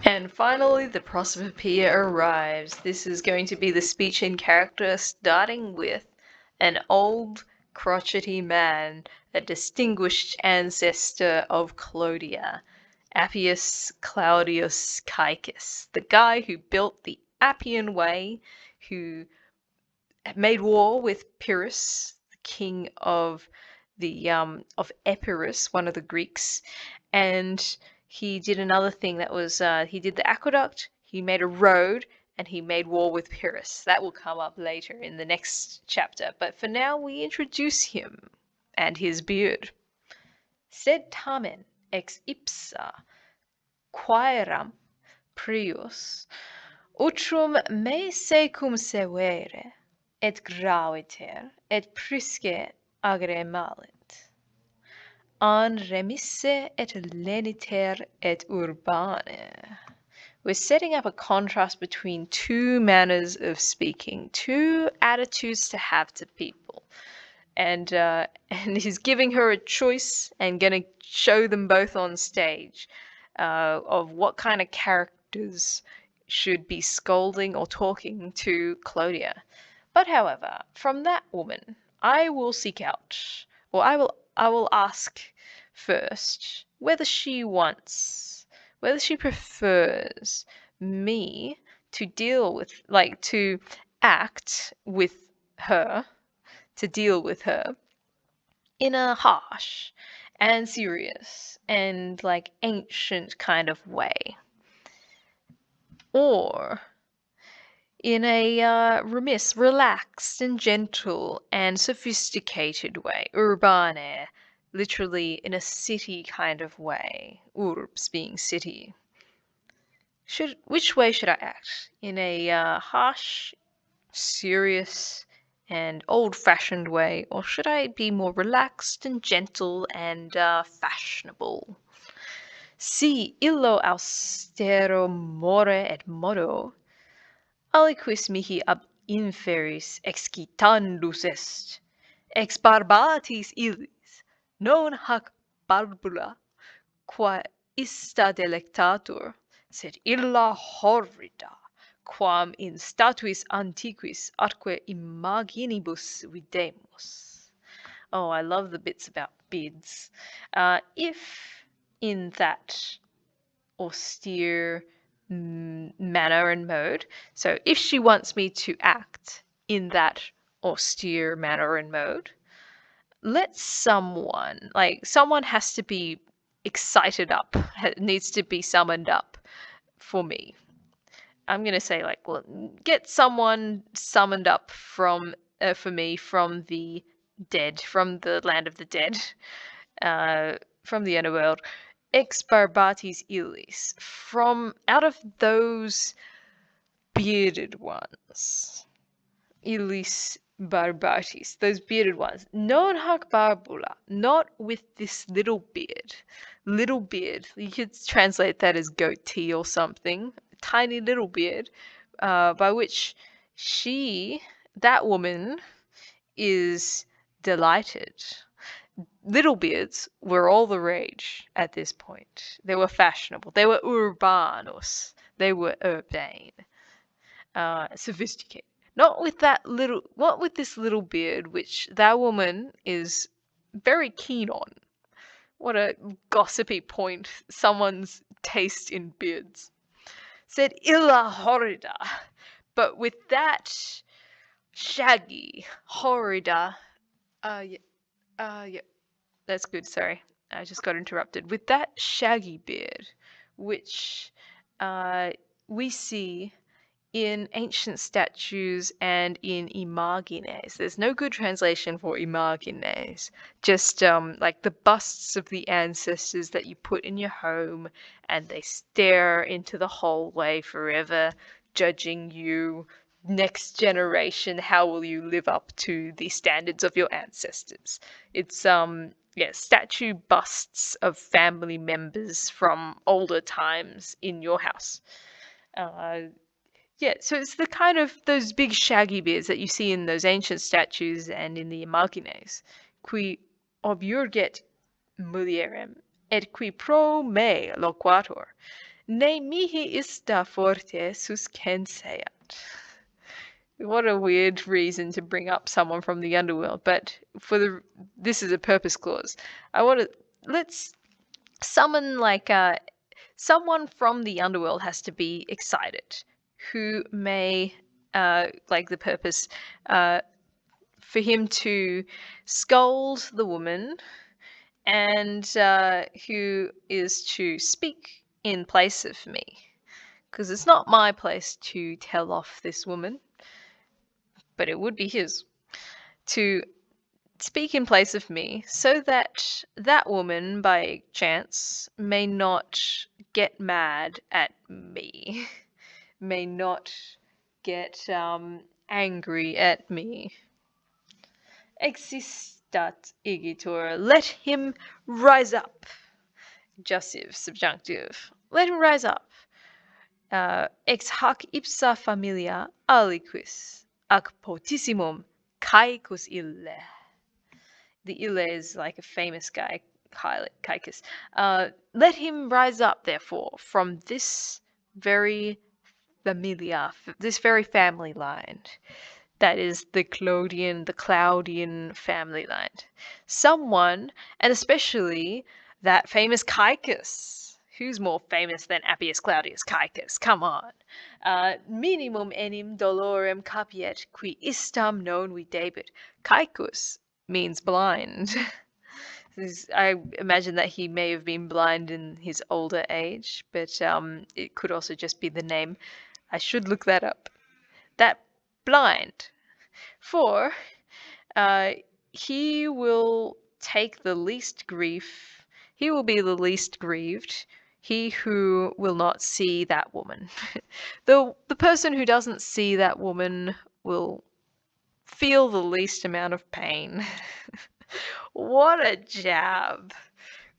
And finally, the prosopopoeia arrives. This is going to be the speech in character, starting with an old, crotchety man, a distinguished ancestor of Clodia, Appius Claudius Caecus, the guy who built the Appian Way, who made war with Pyrrhus, the king of Epirus, one of the Greeks, and he did another thing that was he did the aqueduct, he made a road, and he made war with Pyrrhus. That will come up later in the next chapter, but for now we introduce him and his beard. Sed tamen ex ipsa quaeram prius utrum me secum severe et graviter et prisce agere malet. An remisse et leniter et urbane. We're setting up a contrast between two manners of speaking, two attitudes to have to people. And he's giving her a choice and going to show them both on stage of what kind of characters should be scolding or talking to Clodia. But however, from that woman, I will seek out, or I will ask first whether she prefers me to deal with, to act with her, to deal with her in a harsh and serious and ancient kind of way, or in a relaxed and gentle and sophisticated way, urbane, literally in a city kind of way, urbs being city. Which way should I act? In a harsh, serious, and old-fashioned way, or should I be more relaxed and gentle and fashionable? Si illo austero more et modo, aliquis mihi ab inferis excitandus est, ex barbatis illis, non hac barbula, qua ista delectatur, sed illa horrida, quam in statuis antiquis atque imaginibus videmus. Oh, I love the bits about bids. If in that austere manner and mode, so if she wants me to act in that austere manner and mode, let someone has to be excited up, needs to be summoned up for me. I'm gonna say well, get someone summoned up from for me from the dead, from the land of the dead, from the underworld. Ex barbatis illis, from out of those bearded ones. Illis barbatis, those bearded ones. Non hac barbula, not with this little beard. Little beard, you could translate that as goatee or something. Tiny little beard, by which that woman, is delighted. Little beards were all the rage at this point. They were fashionable. They were urbanus. They were urbane, sophisticated. Not with this little beard, which that woman is very keen on. What a gossipy point, someone's taste in beards. Said illa horrida, but with that shaggy, horrida, yeah, that's good, sorry, I just got interrupted. With that shaggy beard, which we see in ancient statues and in imagines. There's no good translation for imagines. Just like the busts of the ancestors that you put in your home and they stare into the hallway forever, judging you. Next generation, how will you live up to the standards of your ancestors? It's statue busts of family members from older times in your house. Yeah, so it's the kind of those big shaggy beards that you see in those ancient statues and in the imagines. Qui obiurget mulierem, et qui pro me loquatur. Ne mihi ista forte suscenseat. What a weird reason to bring up someone from the underworld, but this is a purpose clause. I want to let's summon someone from the underworld has to be excited, who may like the purpose for him to scold the woman, and who is to speak in place of me, because it's not my place to tell off this woman, but it would be his to speak in place of me, so that that woman by chance may not get mad at me, may not get angry at me. Existat igitur, let him rise up. Jussive, subjunctive. Let him rise up. Ex hac ipsa familia aliquis, ac potissimum caecus ille. The ille is like a famous guy, Caecus. Let him rise up, therefore, from this very familia, this very family line. That is the Claudian family line. Someone, and especially that famous Caecus. Who's more famous than Appius Claudius Caecus? Come on. Minimum enim dolorem capiet qui istam non videbit. Caecus means blind. I imagine that he may have been blind in his older age, but it could also just be the name. I should look that up. That blind. For he will take the least grief, he will be the least grieved, he who will not see that woman. The person who doesn't see that woman will feel the least amount of pain. What a jab.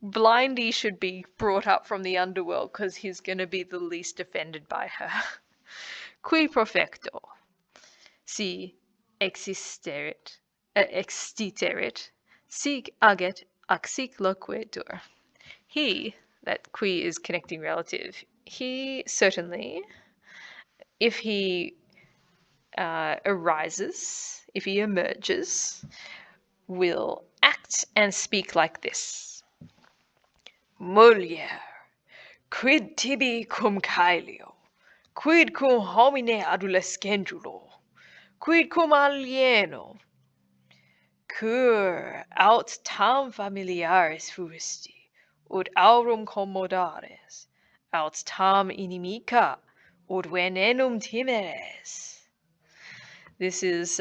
Blindy should be brought up from the underworld because he's going to be the least offended by her. Qui profecto, si extiterit, sic aget ac sic loquetur. He, that qui is connecting relative, he certainly, if he arises, if he emerges, will act and speak like this. Mulier, quid tibi cum Caelio, quid cum homine adolescendulo, quid cum alieno, cur aut tam familiaris fuisti, ut aurum commodares, aut tam inimica, ut venenum timeres. This is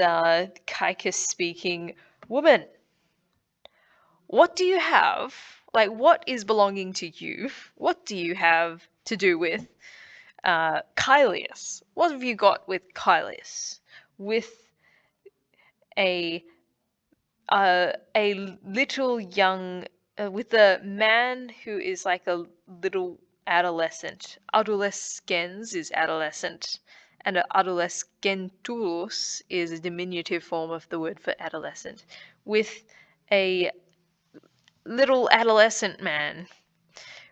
Caecus speaking. Woman, what do you have? Like, what is belonging to you? What do you have to do with Caelius? What have you got with Caelius? With a little young, with a man who is like a little adolescent. Adolescens is adolescent, and adolescentus is a diminutive form of the word for adolescent. With a little adolescent man,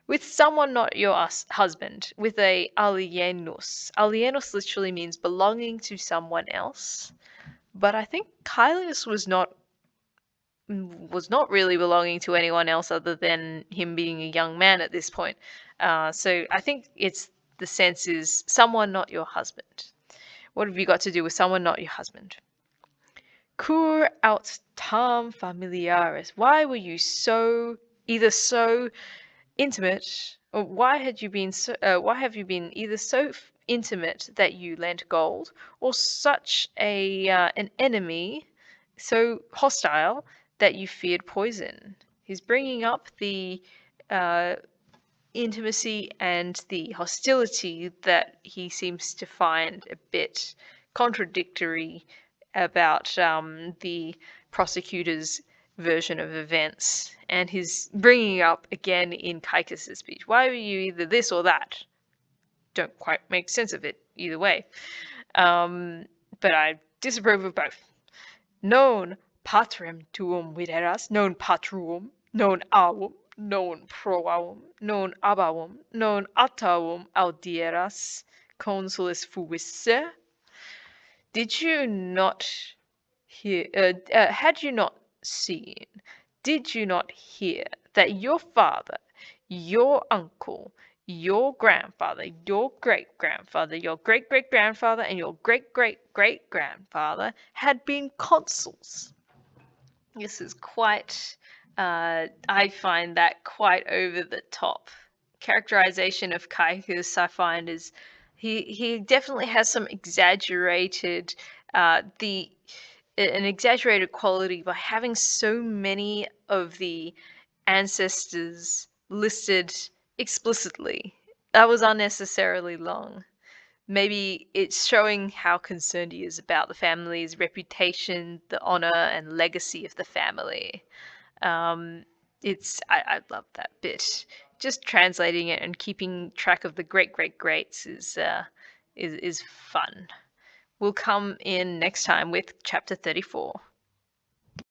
with someone not your husband, with a alienus. Alienus literally means belonging to someone else, but I think Caelius was not really belonging to anyone else other than him being a young man at this point. So I think the sense is someone not your husband. What have you got to do with someone not your husband? Cur aut tam familiaris. Why were you either so intimate, or why have you been either so intimate that you lent gold, or such an enemy, so hostile that you feared poison? He's bringing up the intimacy and the hostility that he seems to find a bit contradictory about the prosecutor's version of events, and he's bringing up again in Caecus's speech. Why were you either this or that? Don't quite make sense of it either way. But I disapprove of both. Non patrem tuum videras, non patruum, non auum, non proavum, non abavum, non attavum audieras, consulis fuisse? Did you not hear, had you not seen, did you not hear that your father, your uncle, your grandfather, your great grandfather, your great great grandfather, and your great great great grandfather had been consuls? This is quite, I find that quite over the top. Characterization of Caius, I find, is he definitely has some exaggerated, the an exaggerated quality by having so many of the ancestors listed explicitly. That was unnecessarily long. Maybe it's showing how concerned he is about the family's reputation, the honor and legacy of the family. Um, I love that bit. Just translating it and keeping track of the great great greats is fun. We'll come in next time with chapter 34.